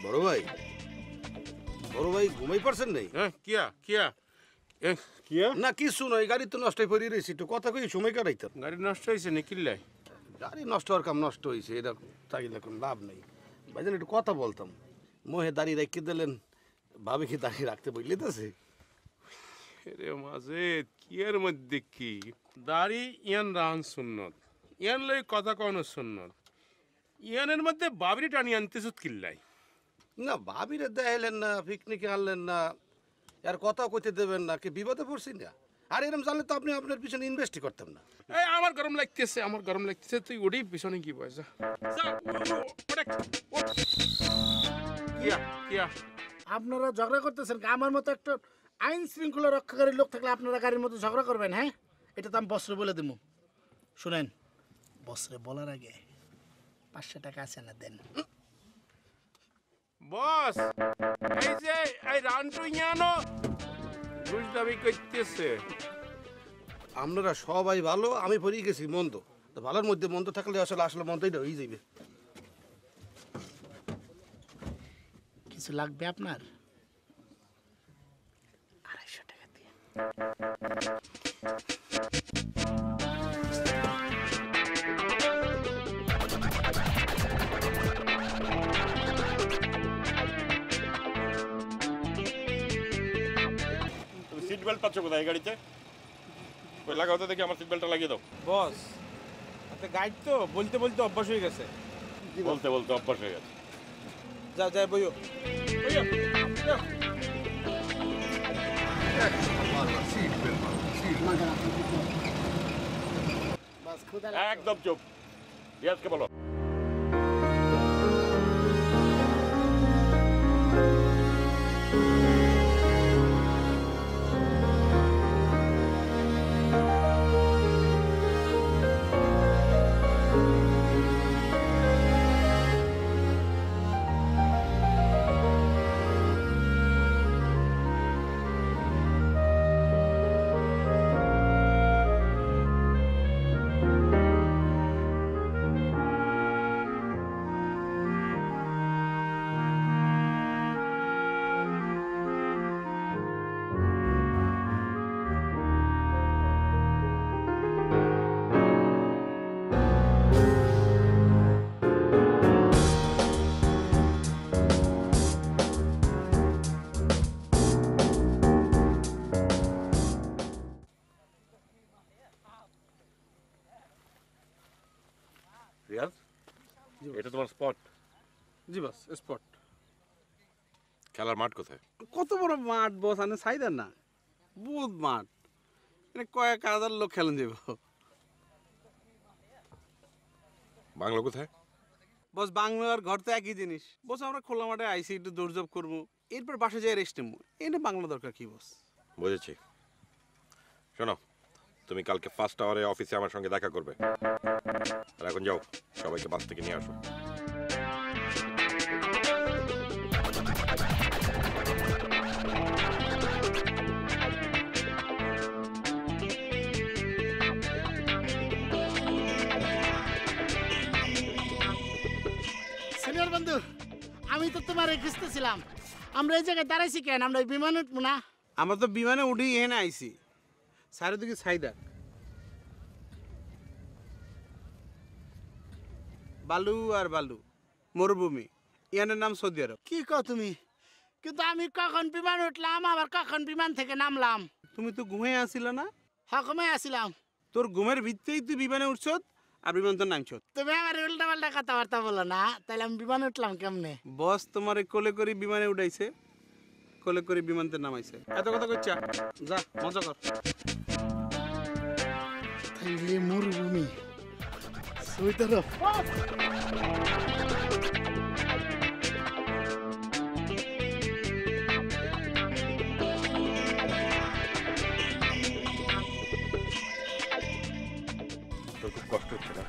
বড় ভাই ঘুমাই পারছেন নাই? হ্যাঁ কিয়া কিয়া কিয়া না কিছু নয়, গাড়ি তো নষ্ট হয়ে পড়ে রয়েছে, একটু কথা কই সময় কাটাইতাম। গাড়ি নষ্ট হয়েছে নি কিল্লাই? গাড়ি নষ্ট হওয়ার কাম নষ্ট হয়েছে, এটা তাইলে কোনো লাভ নেই। ভাইজান একটু কথা বলতাম। মোহে দাঁড়িয়ে রেখে দিলেন, ভাবে কি দাঁড়িয়ে রাখতে বললে তো আছে। রে মাঝে কিয়ের মধ্যে কি দাড়ি ইয়ান রান সুন্নত, ইয়ান লই কথা কন সুন্নত, ইয়ানের মধ্যে বাবরি টানি আনতেছ কিল্লাই? না ভাবিরে দেখাইলেন না, পিকনিকে আনলেন না, আর কথা কইতে দেবেন না, কি বিপদে পড়ছি না? আর এরকম জানলে তো আপনি আপনার পিছনে ইনভেস্টই করতেন না। এই আমার গরম লাগতেছে, তুই ওডি পিছনে কি পয়সা কিয়া কিয়া আপনারা ঝগড়া করতেছেন, আমার মতো একটা আইন শৃঙ্খলা রক্ষাকারী লোক থাকলে আপনারা গাড়ির মতো ঝগড়া করবেন? হ্যাঁ, এটা তো আমি বসরে বলে দেবো। শুনেন, বসরে বলার আগে 500 টাকা আছে না, দেন। বস এই যে এই রান্টু ইয়ানো ঘুষ দাবি করতেছে। আপনারা সবাই ভালো, আমি পড়ে গেছি মন্দ। তো ভালোর মধ্যে মন্দ থাকলে আসলে আসলে মন্দই হয়ে যাবে। কিছু লাগবে আপনার? 250 টাকা দিয়ে। সিট বেল্ট পাচ্ছ কোথায় গাড়িতে? ওই লাগাও তো দেখি, আমার সিট বেল্টটা লাগিয়ে দাও। বস আপনি গাইড তো, বলতে বলতে অভ্যাস হয়ে গেছে। বলতে বলতে অভ্যাস হয়ে গেছে। যাও যাই বইও একদম চুপ। রিয়াজকে বলো। রিয়াজ, এটা তোমার স্পট? জি বস, স্পট। খেলার মাঠ কোথায়? কত বড় মাঠ বস, আনে চাইদেন না, বহুত মাঠ, মানে কয়েক হাজার লোক খেলেন যাব। বাংলা কোথায়? বস বাংলার ঘর তো একই জিনিস বস, আমরা খোলা মাঠে আইসি, একটু দৌড়ঝাপ করবো, এরপর বাসা যাই রেস্ট নেবো, এনে বাংলা দরকার কি বস? বুঝেছি। শোনো, তুমি কালকে 1st আওয়ারে অফিসে আমার সঙ্গে দেখা করবে। আর এখন যাও, সবাইকে বাস থেকে নিয়ে আসো। সিনিয়র বন্ধু, আমি তো তোমার খুঁজতেছিলাম। আমরা এই জায়গায় দাঁড়াইছি কেন? আমরা বিমান উঠবো না? আমরা তো বিমানে উঠি এখানে আইসি, চারিদিকে ছাইদা বালু আর বালু, মরুভূমি, ইয়ানের নাম সৌদি আরব। কি কও তুমি? কিন্তু আমি কখন বিমান উঠলাম, আবার কখন বিমান থেকে নামলাম? তুমি তো ঘুমিয়ে আসিল না? হকমে আসিলাম। তোর ঘুমের ভিত্তেই তুই বিমানে উঠছ আর বিমান তোর নামছ। তুমি আমার উল্টা পাল্টা কথাবার্তা বলো না, তাহলে আমি বিমান উঠলাম কেমনে? বস তোমার কোলে করে বিমানে উঠাইছে, কোলে করে বিমানতে নামাইছে। এত কথা কইছা, যা মজা কর। তাইলে মরুভূমি, সৌদি আরব। তোর খুব কষ্ট হচ্ছে না?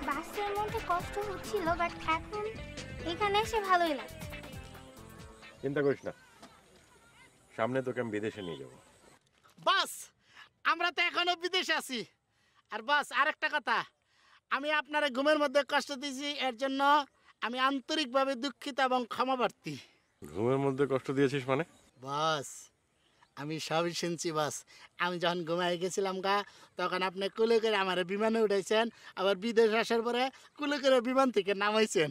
বাসের মধ্যে কষ্ট হচ্ছিল, বাট এখন এখানে এসে ভালোই লাগছে। চিন্তা করিস না, সামনে তোকে আমি বিদেশে নিয়ে যাবো। বাস, আমরা তো এখনো বিদেশে আছি। আর বাস, আরেকটা কথা, আমি আপনার ঘুমের মধ্যে কষ্ট দিয়েছি, এর জন্য আমি আন্তরিকভাবে দুঃখিত এবং ক্ষমাপ্রার্থী। ঘুমের মধ্যে কষ্ট দিয়েছিস মানে? বাস আমি সবই শুনছি বাস। আমি যখন ঘুমাই গেছিলাম গা তখন আপনি কুলে করে আমার বিমানে উঠাইছেন, আবার বিদেশ আসার পরে কুলে করে বিমান থেকে নামাইছেন।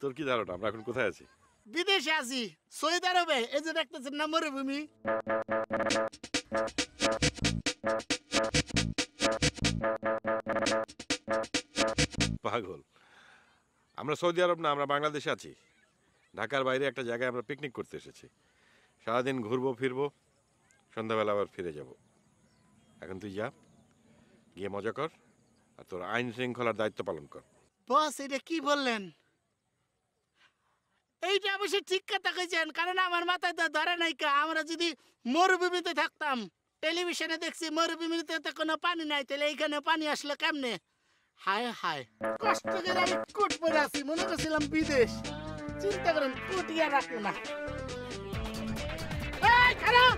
তোর কি ধারণা আমরা এখন কোথায় আছি? বিদেশে আছি, সৌদি আরবে। এই যে দেখতেছেন না মরুভূমি। পাগল, আমরা সৌদি আরব না, আমরা বাংলাদেশে আছি। ঢাকার বাইরে একটা জায়গায় আমরা পিকনিক করতে এসেছি। সারাদিন ঘুরবো ফিরবো, সন্ধ্যাবেলা আবার ফিরে যাব। এখন তুই যা, গিয়ে মজা কর আর তোর আইন শৃঙ্খলার দায়িত্ব পালন কর। বস এটা কি বললেন? এইটা অবশ্য ঠিক কথা কইছেন, কারণ আমার মাথায় তো ধরে নাই কা। আমরা যদি মরুভূমিতে থাকতাম, টেলিভিশনে দেখছি মরুভূমিতে তো কোনো পানি নাই, তাহলে এইখানে পানি আসলো কেমনে? হায় হায়, কষ্ট করে আমি কোট পরে আছি, মনে করছিলাম বিদেশ। চিন্তা করেন, কোটিয়া রাখবো না। এই খারাপ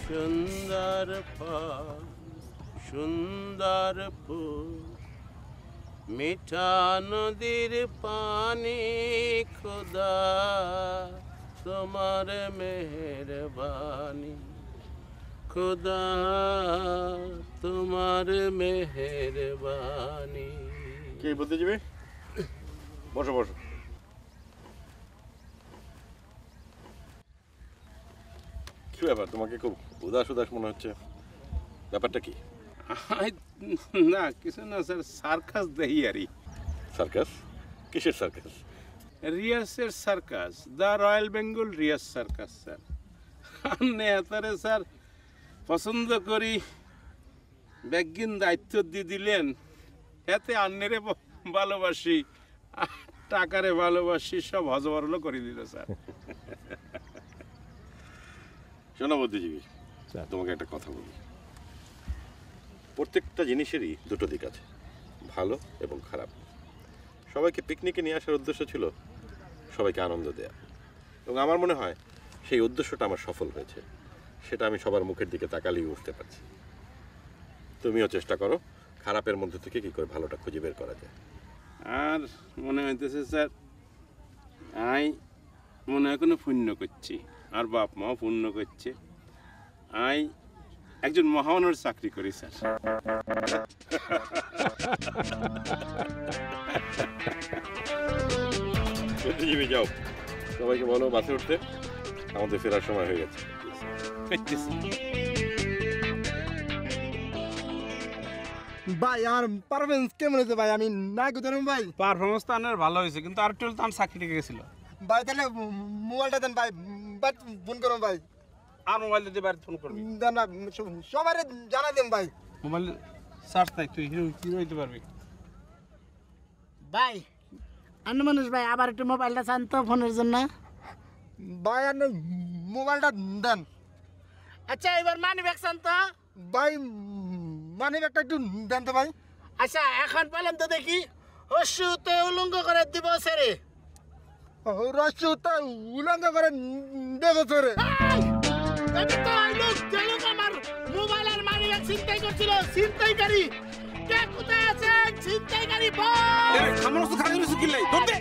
সুন্দর ফল সুন্দর ফুল, মিঠা নদীর পানি, খোদা তোমার মেহেরবানি, খোদা তোমার মেহেরবানি। কি বলতে যাবে? বসো বসো। কি ব্যাপার, তোমাকে খুব উদাস উদাস মনে হচ্ছে, ব্যাপারটা কি? না কিছু না স্যার, সার্কাস দেখি আরই। সার্কাস? কিসের সার্কাস? রিয়াসের সার্কাস, দ্য রয়্যাল বেঙ্গল রিয়াস সার্কাস স্যার। আপনি এতারে স্যার পছন্দ করি ব্যাগিন দায়িত্ব দিয়ে দিলেন, এতে আন্নেরে ভালোবাসি, টাকারে ভালোবাসি, সব হজবরল করে দিল স্যার। শোনো বুদ্ধিজীবী, তোমাকে একটা কথা বলি। প্রত্যেকটা জিনিসেরই দুটো দিক আছে, ভালো এবং খারাপ। সবাইকে পিকনিকে নিয়ে আসার উদ্দেশ্য ছিল সবাইকে আনন্দ দেয়া, এবং আমার মনে হয় সেই উদ্দেশ্যটা আমার সফল হয়েছে। সেটা আমি সবার মুখের দিকে তাকালেই বুঝতে পারছি। তুমিও চেষ্টা করো খারাপের মধ্যে থেকে কী করে ভালোটা খুঁজে বের করা যায়। আর মনে হইতেছে স্যার, আই মনে হয় কোনো পুণ্য করছি, আর বাপ মাও পুণ্য করছে। আই একজন মহামানবের চাকরি করি স্যার। বুদ্ধিজীবী যাও, সবাইকে বলো বাসে উঠতে, আমাদের ফেরার সময় হয়ে গেছে। ভাই আমার পারফরমেন্স কেমন হয়েছে ভাই? আমি না করতে ভাই। পারফরমেন্স তো আনার ভালো হয়েছে, কিন্তু আর একটু হলে তো আমার চাকরি লেগে গেছিল। ভাই তাহলে মোবাইলটা দেন ভাই, বাট ফোন করো ভাই। আর মোবাইল দিয়ে বাড়িতে ফোন করবি? দেন না, সবাই জানা দেন ভাই। মোবাইল চার্জ নাই, তুই হিরো হিরো হইতে পারবি। ভাই অন্য মানুষ ভাই, আবার একটু মোবাইলটা চান তো ফোনের জন্য। ভাই আর মোবাইলটা দেন। আচ্ছা এবার মানি ব্যাগ চান তো। ভাই মানে একটা একটু দেন তো ভাই। আচ্ছা এখন বলেন তো দেখি, হস্যুতে উলঙ্গ করে দিব স্যারে। রসটা উলঙ্গ করে দেখেছে রে এটা তো ওই লোক যে লোক আমার মোবাইল আর মানি ব্যাগ ছিনতাই করছিল ছিনতাইকারী কে কোথায় আছেন ছিনতাইকারী বল সামনে খালি কিনলে ধরতে